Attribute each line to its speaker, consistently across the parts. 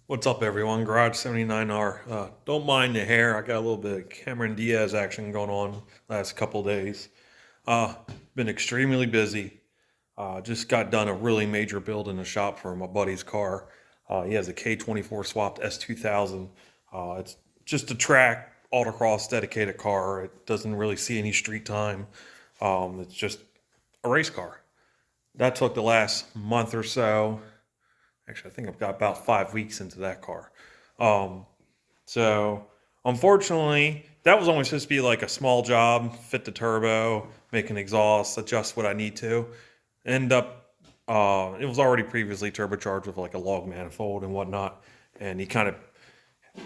Speaker 1: What's up, everyone? Garage 79R. Don't mind the hair. I got a little bit of Cameron Diaz action going on last couple days. Uh, Been extremely busy. Just got done a really major build in the shop for my buddy's car. He has a K24 swapped S2000. It's just a track autocross dedicated car. It doesn't really see any street time. It's just a race car. That took the last month or so. Actually, I think I've got about 5 weeks into that car. Um, so unfortunately, that was only supposed to be like a small job, fit the turbo, make an exhaust, adjust what I need to. End up, it was already previously turbocharged with like a log manifold and whatnot. And he kind of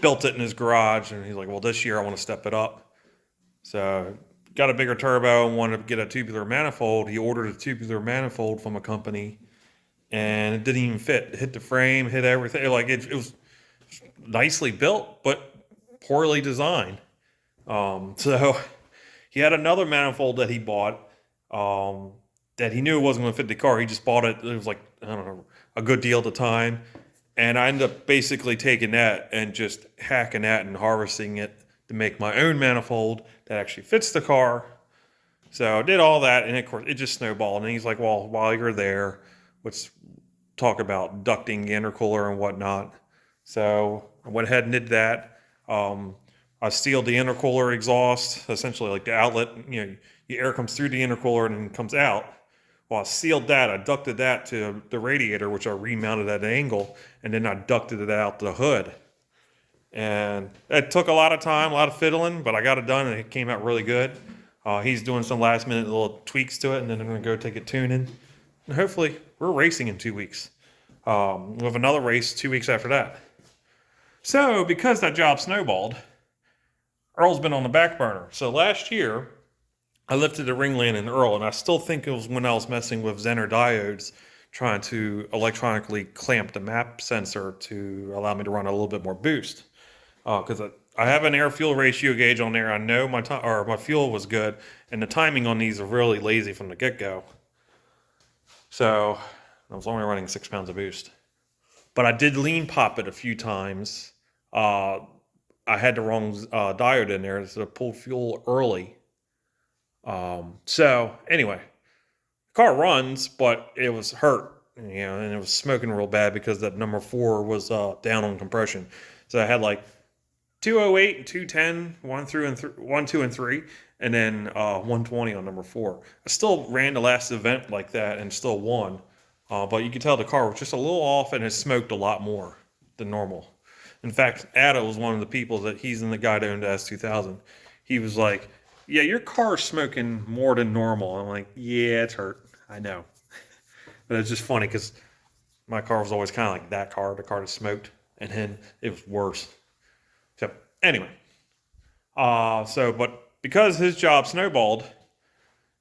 Speaker 1: built it in his garage, and he's like, well, this year I want to step it up. So got a bigger turbo and wanted to get a tubular manifold. He ordered a tubular manifold from a company, and it didn't even fit. It hit the frame, hit everything. Like it was nicely built, but poorly designed. So he had another manifold that he bought that he knew wasn't going to fit the car. He just bought it. It was like, I don't know, a good deal at the time. And I ended up basically taking that and just hacking that and harvesting it to make my own manifold that actually fits the car. So I did all that, and of course it just snowballed. And he's like, well, while you're there, let's talk about ducting the intercooler and whatnot. So I went ahead and did that. I sealed the intercooler exhaust, essentially like the outlet. You know, the air comes through the intercooler and then comes out. Well, I sealed that. I ducted that to the radiator, which I remounted at an angle, and then I ducted it out the hood. And it took a lot of time, a lot of fiddling, but I got it done, and it came out really good. He's doing some last minute little tweaks to it, and then I'm going to go take it tuning. And hopefully, we're racing in 2 weeks. We have another race 2 weeks after that. So, because that job snowballed, Earl's been on the back burner. So last year, I lifted the ringland in Earl, and I still think it was when I was messing with Zener diodes, trying to electronically clamp the map sensor to allow me to run a little bit more boost. Because I have an air-fuel ratio gauge on there. I know my fuel was good, and the timing on these are really lazy from the get-go. So I was only running 6 pounds of boost. But I did lean pop it a few times. I had the wrong diode in there, so it pulled fuel early. So anyway, the car runs, but it was hurt, and it was smoking real bad because that number 4 was down on compression. So I had like 208 and 210, 1, 2, and 3, and then 120 on number 4. I still ran the last event like that and still won, but you could tell the car was just a little off, and it smoked a lot more than normal. In fact, Ada was one of the people he's in the guy that owned the S2000. He was like, yeah, your car's smoking more than normal. I'm like, yeah, it's hurt. I know. But it's just funny because my car was always kind of like that car, the car that smoked, and then it was worse. So anyway, but because his job snowballed,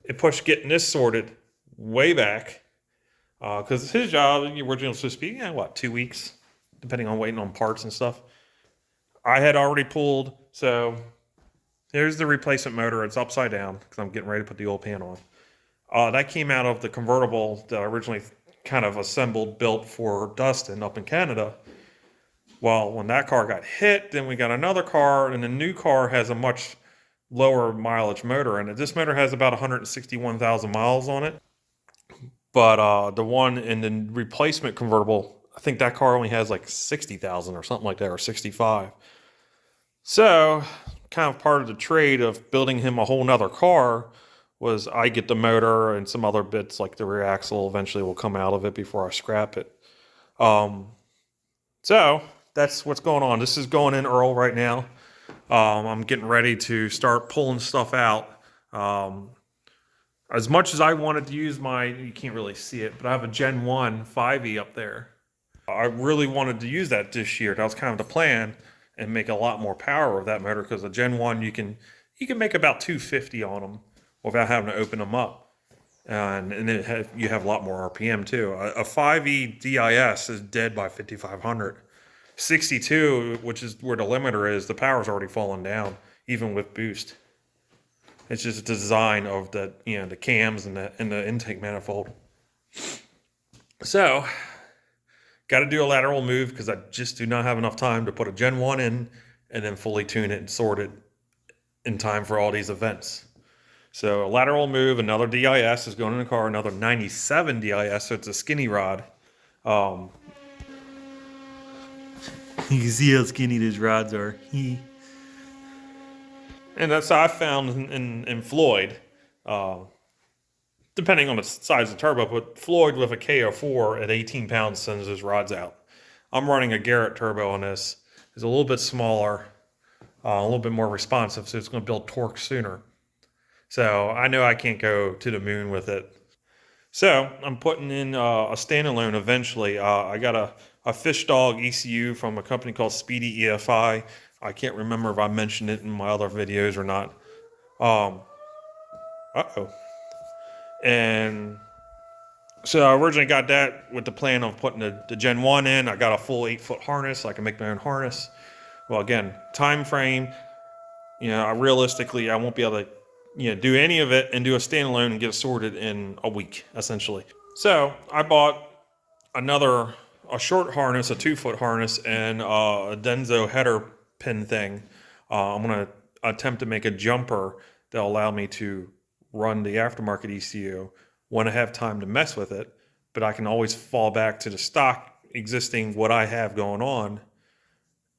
Speaker 1: it pushed getting this sorted way back. Because his job originally was supposed to be, 2 weeks, depending on waiting on parts and stuff. I had already pulled, so here's the replacement motor. It's upside down because I'm getting ready to put the oil pan on. That came out of the convertible that I originally kind of assembled, built for Dustin up in Canada. Well, when that car got hit, then we got another car, and the new car has a much lower mileage motor in it. This motor has about 161,000 miles on it. But the one in the replacement convertible, I think that car only has like 60,000 or something like that, or 65. So, kind of part of the trade of building him a whole nother car was I get the motor and some other bits like the rear axle eventually will come out of it before I scrap it. So that's what's going on. This is going in Earl right now. I'm getting ready to start pulling stuff out. As much as I wanted to use you can't really see it, but I have a Gen 1 5E up there. I really wanted to use that this year. That was kind of the plan, and make a lot more power with that motor, because the Gen 1 you can make about 250 on them without having to open them up. And then you have a lot more RPM too. A 5E DIS is dead by 5,500. 62, which is where the limiter is, the power's already fallen down, even with boost. It's just the design of the cams and the intake manifold. So Got to do a lateral move because I just do not have enough time to put a Gen 1 in and then fully tune it and sort it in time for all these events. So a lateral move, another DIS is going in the car, another 97 DIS, so it's a skinny rod. You can see how skinny these rods are. And that's how I found in Floyd. Depending on the size of the turbo, but Floyd with a KO4 at 18 pounds sends his rods out. I'm running a Garrett turbo on this. It's a little bit smaller, a little bit more responsive, so it's going to build torque sooner. So I know I can't go to the moon with it. So I'm putting in a standalone eventually. I got a fish dog ECU from a company called Speedy EFI. I can't remember if I mentioned it in my other videos or not. And so I originally got that with the plan of putting the Gen 1 in. I got a full 8-foot harness, so I can make my own harness. Well, again, time frame, realistically, I won't be able to, do any of it and do a standalone and get it sorted in a week, essentially. So I bought a short harness, a 2-foot harness, and a Denso header pin thing. I'm going to attempt to make a jumper that'll allow me to run the aftermarket ECU when I have time to mess with it, but I can always fall back to the stock existing what I have going on,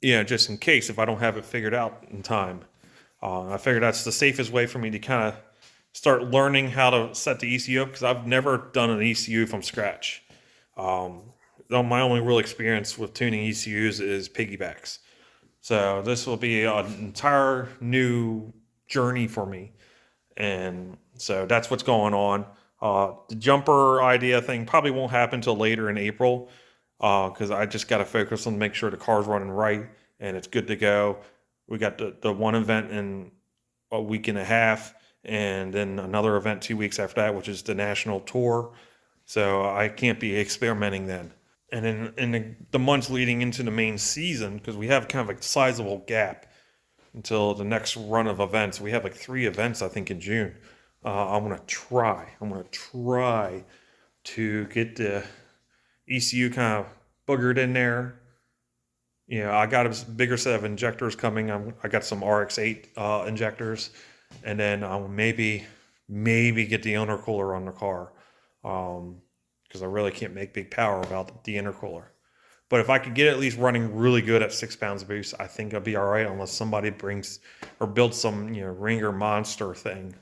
Speaker 1: just in case if I don't have it figured out in time. I figured that's the safest way for me to kind of start learning how to set the ECU up, because I've never done an ECU from scratch. My only real experience with tuning ECUs is piggybacks. So this will be an entire new journey for me. And so that's what's going on. The jumper idea thing probably won't happen until later in April, because I just got to focus on make sure the car's running right and it's good to go. We got the one event in a week and a half, and then another event 2 weeks after that, which is the national tour. So I can't be experimenting then. And then in the months leading into the main season, because we have kind of a sizable gap until the next run of events. We have like 3 events, I think, in June. I'm going to try to get the ECU kind of boogered in there. I got a bigger set of injectors coming. I got some RX-8 injectors, and then I'll maybe get the intercooler on the car, because I really can't make big power without the intercooler. But if I could get it at least running really good at 6 pounds of boost, I think I'll be all right, unless somebody brings or builds some ringer monster thing.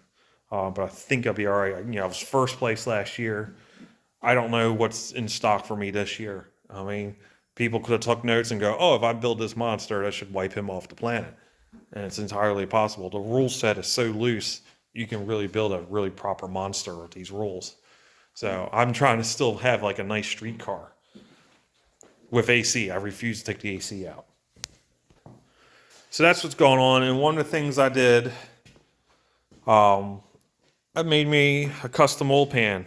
Speaker 1: But I think I'll be all right. I was first place last year. I don't know what's in stock for me this year. I mean, people could have took notes and go, oh, if I build this monster, that should wipe him off the planet. And it's entirely possible. The rule set is so loose, you can really build a really proper monster with these rules. So I'm trying to still have like a nice street car with AC. I refuse to take the AC out. So that's what's going on. And one of the things I did, I made me a custom oil pan.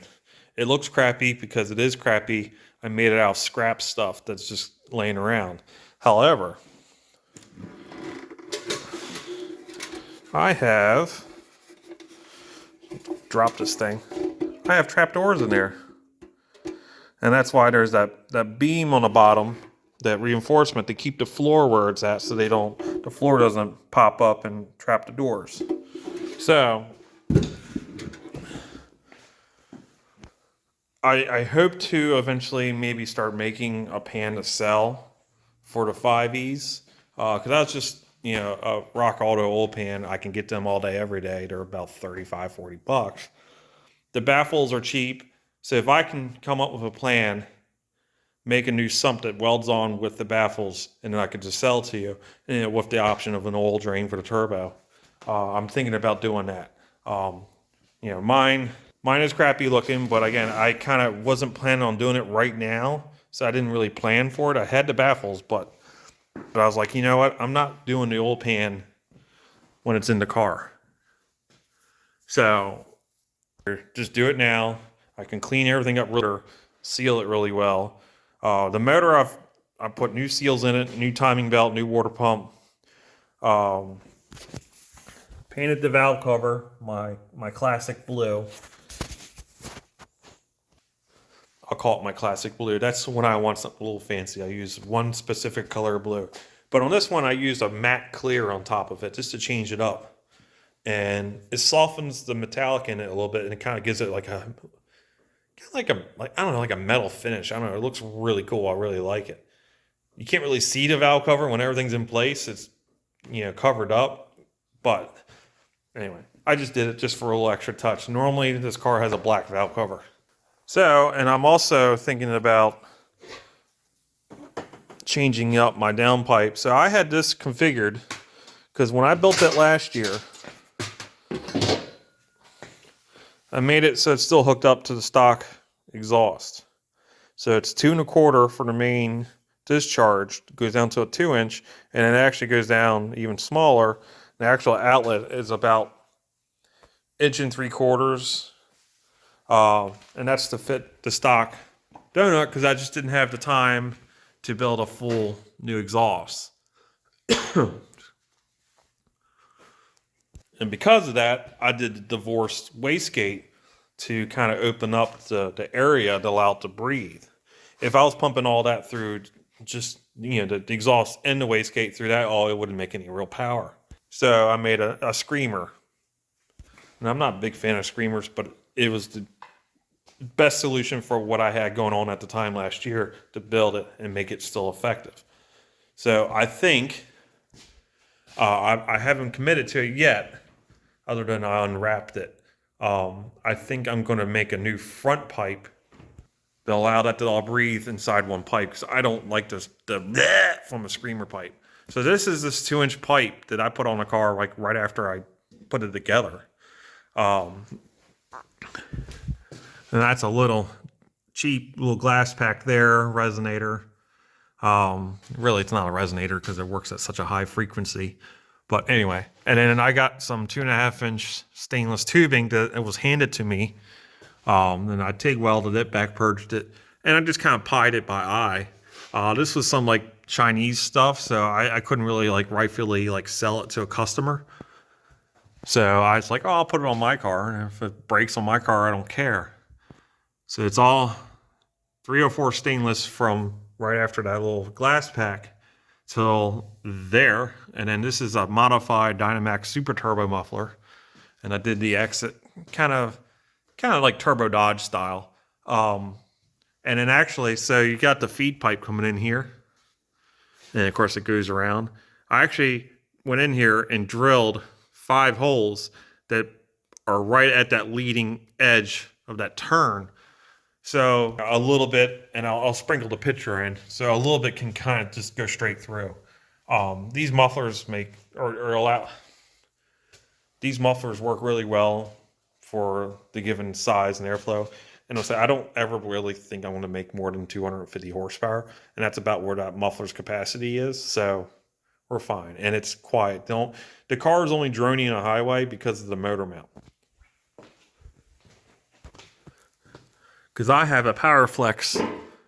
Speaker 1: It looks crappy because it is crappy. I made it out of scrap stuff that's just laying around. However, I have dropped this thing. I have trapdoors in there. And that's why there's that beam on the bottom, that reinforcement to keep the floor where it's at, so the floor doesn't pop up and trap the doors. So I hope to eventually maybe start making a pan to sell for the 5Es, because that's just a Rock Auto oil pan. I can get them all day, every day. They're about $35-$40. The baffles are cheap, so if I can come up with a plan, make a new sump that welds on with the baffles, and then I could just sell to you, with the option of an oil drain for the turbo. I'm thinking about doing that. Mine is crappy looking, but again, I kind of wasn't planning on doing it right now, so I didn't really plan for it. I had the baffles, but I was like, you know what? I'm not doing the oil pan when it's in the car. So just do it now. I can clean everything up, seal it really well. The motor, I put new seals in it, new timing belt, new water pump. Painted the valve cover, my classic blue. I'll call it my classic blue. That's when I want something a little fancy. I use one specific color of blue. But on this one, I used a matte clear on top of it just to change it up. And it softens the metallic in it a little bit, and it kind of gives it like a, I don't know, like a metal finish. I don't know. It looks really cool. I really like it. You can't really see the valve cover when everything's in place. It's, covered up. But anyway, I just did it just for a little extra touch. Normally, this car has a black valve cover. So, and I'm also thinking about changing up my downpipe. So I had this configured because when I built it last year, I made it so it's still hooked up to the stock exhaust. So it's 2 1/4 for the main discharge, it goes down to a 2-inch, and it actually goes down even smaller. The actual outlet is about 1 3/4, and that's to fit the stock donut because I just didn't have the time to build a full new exhaust. And because of that, I did the divorced wastegate to kind of open up the area to allow it to breathe. If I was pumping all that through just, the exhaust and the wastegate through that, it wouldn't make any real power. So I made a screamer. And I'm not a big fan of screamers, but it was the best solution for what I had going on at the time last year to build it and make it still effective. So I think, I haven't committed to it yet, other than I unwrapped it. I think I'm going to make a new front pipe to allow that to all breathe inside one pipe because I don't like the from a screamer pipe. So this is this 2-inch pipe that I put on the car like right after I put it together. And that's a little cheap little glass pack there, resonator. Really, it's not a resonator because it works at such a high frequency. But anyway, and then I got some 2.5-inch stainless tubing that was handed to me. And I TIG welded it, back purged it, and I just kind of pied it by eye. This was some like Chinese stuff, so I couldn't really rightfully sell it to a customer. So I was like, I'll put it on my car, and if it breaks on my car, I don't care. So it's all 304 stainless from right after that little glass pack till there. And then this is a modified Dynamax Super Turbo muffler. And I did the exit kind of like Turbo Dodge style. And then actually, so you got the feed pipe coming in here. And of course it goes around. I actually went in here and drilled 5 holes that are right at that leading edge of that turn. So a little bit, and I'll sprinkle the picture in, so a little bit can kind of just go straight through. These mufflers these mufflers work really well for the given size and airflow. And I'll say I don't ever really think I want to make more than 250 horsepower, and that's about where that muffler's capacity is. So we're fine, and it's quiet. The car is only droning on a highway because of the motor mount. Because I have a PowerFlex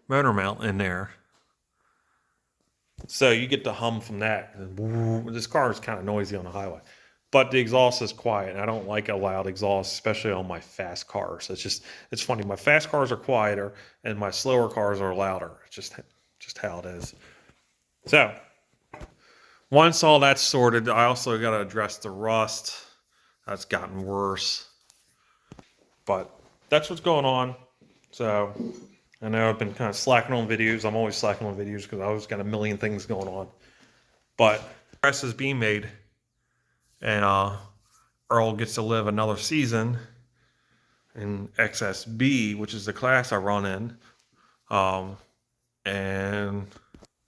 Speaker 1: motor mount in there. So you get the hum from that. This car is kind of noisy on the highway. But the exhaust is quiet, and I don't like a loud exhaust, especially on my fast cars. It's funny. My fast cars are quieter, and my slower cars are louder. It's just how it is. So once all that's sorted, I also got to address the rust. That's gotten worse. But that's what's going on. So I know I've been kind of slacking on videos. I'm always slacking on videos because I always got a million things going on. But progress is being made. And Earl gets to live another season in XSB, which is the class I run in. And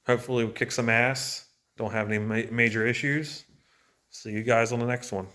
Speaker 1: hopefully we'll kick some ass. Don't have any major issues. See you guys on the next one.